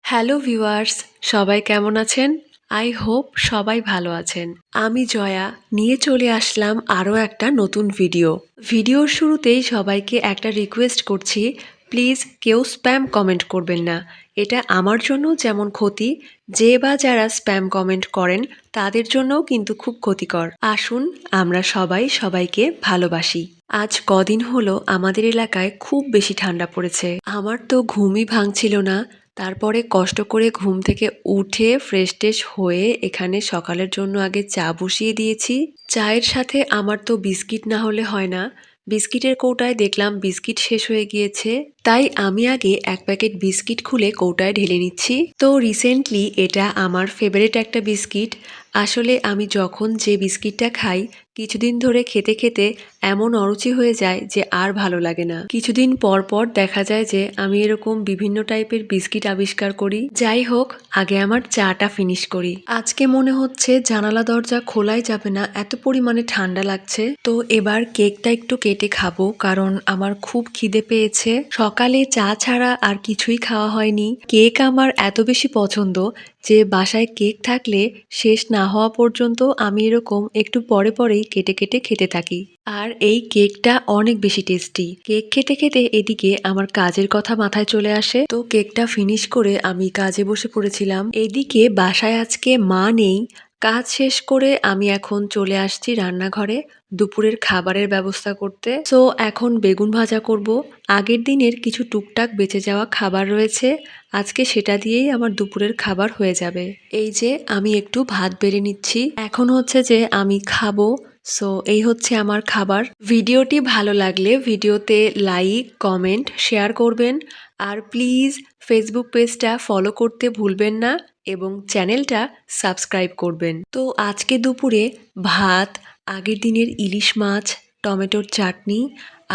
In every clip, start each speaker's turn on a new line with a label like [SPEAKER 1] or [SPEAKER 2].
[SPEAKER 1] Hello viewers, সবাই কেমন আছেন? আই হোপ সবাই ভালো আছেন। আমি জয়া নিয়ে চলে আসলাম আরও একটা নতুন ভিডিও। ভিডিওর শুরুতেই সবাইকে একটা রিকোয়েস্ট করছি, প্লিজ কেউ স্প্যাম কমেন্ট করবেন না। এটা আমার জন্য যেমন ক্ষতি, যে বা যারা স্প্যাম কমেন্ট করেন তাদের জন্যও কিন্তু খুব ক্ষতিকর। আসুন আমরা সবাই সবাইকে ভালোবাসি। আজ কদিন হলো আমাদের এলাকায় খুব বেশি ঠান্ডা পড়েছে। আমার তো ঘুমই ভাঙছিল না। তারপরে কষ্ট করে ঘুম থেকে উঠে ফ্রেশ-ট্রেশ হয়ে এখানে সকালের জন্য আগে চা বসিয়ে দিয়েছি। চায়ের সাথে আমার তো বিস্কিট না হলে হয় না। বিস্কিটের কৌটায় দেখলাম বিস্কিট শেষ হয়ে গিয়েছে। তাই আমি আগে এক প্যাকেট বিস্কিট খুলে কৌটায় ঢেলে নিচ্ছি। তো রিসেন্টলি এটা আমার ফেভারিট একটা বিস্কিট। আসলে আমি যখন যে বিস্কিটটা খাই কিছুদিন ধরে খেতে খেতে এমন অরুচি হয়ে যায় যে আর ভালো লাগে না। কিছুদিন পর পর দেখা যায় যে আমি এরকম বিভিন্ন টাইপের বিস্কিট আবিষ্কার করি। যাই হোক, আগে আমার চাটা ফিনিশ করি। আজকে মনে হচ্ছে জানালা দরজা খোলাই যাবে না, এত পরিমাণে ঠান্ডা লাগছে। তো এবার কেকটা একটু কেটে খাবো, কারণ আমার খুব খিদে পেয়েছে। সকালে চা ছাড়া আর কিছুই খাওয়া হয়নি। কেক আমার এত বেশি পছন্দ যে বাসায় কেক থাকলে শেষ না হওয়া পর্যন্ত আমি এরকম একটু পরে পরেই কেটে কেটে খেতে থাকি। আর এই কেকটা অনেক বেশি টেস্টি। কেক খেতে খেতে এদিকে আমার কাজের কথা মাথায় চলে আসে। তো কেকটা ফিনিশ করে আমি কাজে বসে পড়েছিলাম। এদিকে বাসায় আজকে মা নেই। কাজ শেষ করে আমি এখন চলে আসছি রান্নাঘরে দুপুরের খাবারের ব্যবস্থা করতে। সো এখন বেগুন ভাজা করব। আগের দিনের কিছু টুকটাক বেঁচে যাওয়া খাবার রয়েছে, আজকে সেটা দিয়েই আমার দুপুরের খাবার হয়ে যাবে। এই যে আমি একটু ভাত বেড়ে নিচ্ছি, এখন হচ্ছে যে আমি খাবো। সো এই হচ্ছে আমার খাবার। ভিডিওটি ভালো লাগলে ভিডিওতে লাইক, কমেন্ট, শেয়ার করবেন। আর প্লিজ ফেসবুক পেজটা ফলো করতে ভুলবেন না এবং চ্যানেলটা সাবস্ক্রাইব করবেন। তো আজকে দুপুরে ভাত, আগের দিনের ইলিশ মাছ, টমেটোর চাটনি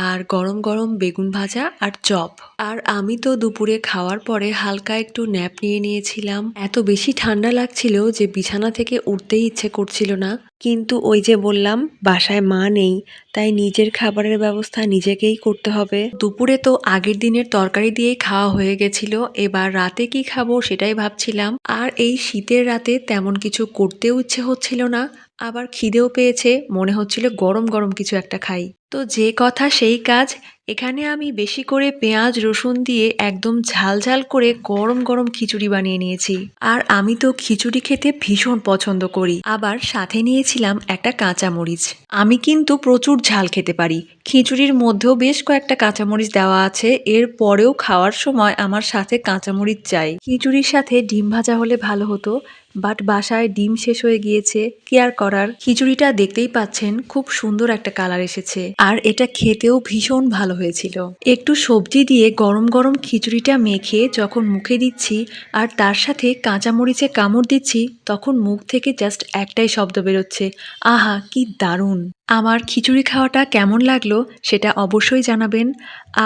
[SPEAKER 1] আর গরম গরম বেগুন ভাজা আর চপ। আর আমি তো দুপুরে খাওয়ার পরে হালকা একটু ন্যাপ নিয়ে নিয়েছিলাম। এত বেশি ঠান্ডা লাগছিল যে বিছানা থেকে উঠতেই ইচ্ছে করছিল না। কিন্তু ওই যে বললাম বাসায় মা নেই, তাই নিজের খাবারের ব্যবস্থা নিজেকেই করতে হবে। দুপুরে তো আগের দিনের তরকারি দিয়েই খাওয়া হয়ে গেছিল, এবার রাতে কি খাবো সেটাই ভাবছিলাম। আর এই শীতের রাতে তেমন কিছু করতেও ইচ্ছে হচ্ছিল না, আবার খিদেও পেয়েছে, মনে হচ্ছিল গরম গরম কিছু একটা খাই। তো যে কথা সেই কাজ, এখানে আমি বেশি করে পেঁয়াজ রসুন দিয়ে একদম ঝাল ঝাল করে গরম গরম খিচুড়ি বানিয়ে নিয়েছি। আর আমি তো খিচুড়ি খেতে ভীষণ পছন্দ করি। আবার সাথে নিয়েছিলাম একটা কাঁচামরিচ। আমি কিন্তু প্রচুর ঝাল খেতে পারি। খিচুড়ির মধ্যেও বেশ কয়েকটা কাঁচামরিচ দেওয়া আছে, এর পরেও খাওয়ার সময় আমার সাথে কাঁচামরিচ চাই। খিচুড়ির সাথে ডিম ভাজা হলে ভালো হতো, বাট বাসায় ডিম শেষ হয়ে গিয়েছে, কি আর করার। খিচুড়িটা দেখতেই পাচ্ছেন খুব সুন্দর একটা কালার এসেছে, আর এটা খেতেও ভীষণ ভালো হয়েছিল। একটু সবজি দিয়ে গরম গরম খিচুড়িটা মেখে যখন মুখে দিচ্ছি আর তার সাথে কাঁচামরিচে কামড় দিচ্ছি, তখন মুখ থেকে জাস্ট একটাই শব্দ বেরোচ্ছে, আহা কি দারুণ। আমার খিচুড়ি খাওয়াটা কেমন লাগলো সেটা অবশ্যই জানাবেন,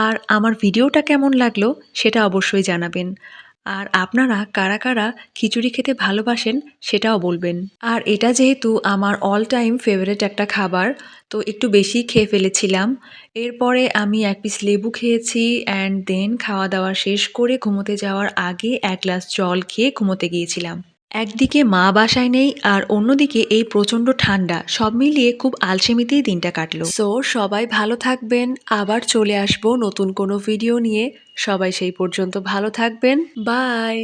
[SPEAKER 1] আর আমার ভিডিওটা কেমন লাগলো সেটা অবশ্যই জানাবেন। আর আপনারা কারা কারা খিচুড়ি খেতে ভালোবাসেন সেটাও বলবেন। আর এটা যেহেতু আমার অল টাইম ফেভারিট একটা খাবার, তো একটু বেশি খেয়ে ফেলেছিলাম। এরপরে আমি এক পিস লেবু খেয়েছি অ্যান্ড দেন খাওয়া দাওয়া শেষ করে ঘুমোতে যাওয়ার আগে এক গ্লাস জল খেয়ে ঘুমোতে গিয়েছিলাম। একদিকে মা বাসায় নেই আর অন্যদিকে এই প্রচণ্ড ঠান্ডা, সব মিলিয়ে খুব আলসেমিতেই দিনটা কাটলো। সো সবাই ভালো থাকবেন, আবার চলে আসবো নতুন কোনো ভিডিও নিয়ে। সবাই সেই পর্যন্ত ভালো থাকবেন, বাই।